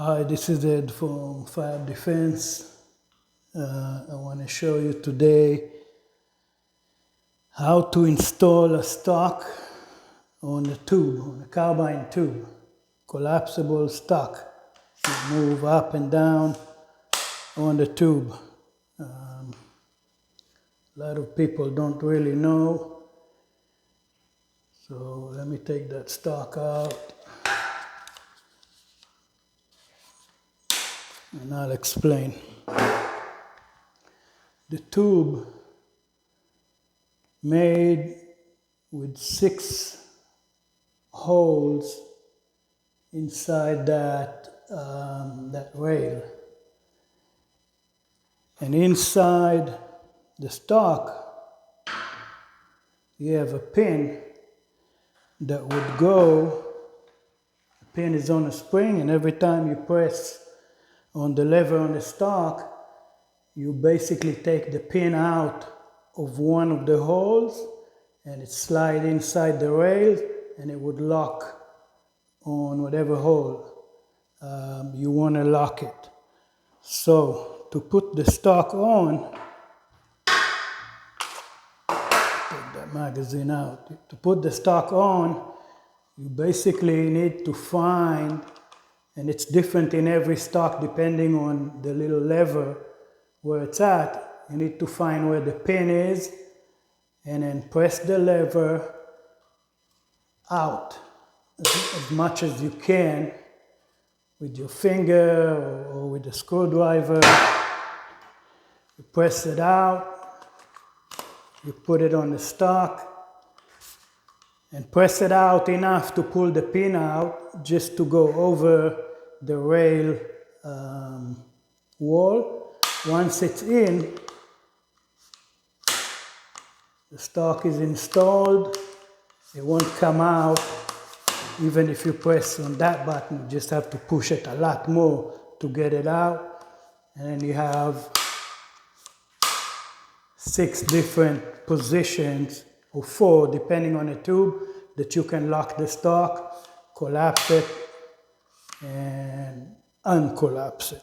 Hi, this is Ed from Fire Defense. I want to show you today how to install a stock on the tube, on a carbine tube, collapsible stock. You move up and down on the tube. A lot of people don't really know, so let me take that stock out and I'll explain. The tube made with 6 holes inside that rail, and inside the stock you have a pin that would go. The pin is on a spring, and every time you press on the lever on the stock, you basically take the pin out of one of the holes and it slides inside the rail and it would lock on whatever hole you want to lock it. So to put the stock on, take that magazine out. To put the stock on, you basically need to find, and it's different in every stock depending on the little lever where it's at. You need to find where the pin is and then press the lever out as much as you can with your finger or with a screwdriver. You press it out, you put it on the stock and press it out enough to pull the pin out, just to go over the rail wall. Once it's in, the stock is installed. It won't come out even if you press on that button. You just have to push it a lot more to get it out. And then you have 6 different positions, or 4 depending on the tube, that you can lock the stock, collapse it, and uncollapse it.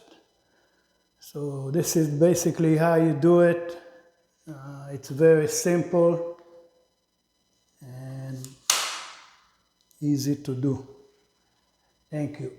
So this is basically how you do it. It's very simple and easy to do. Thank you.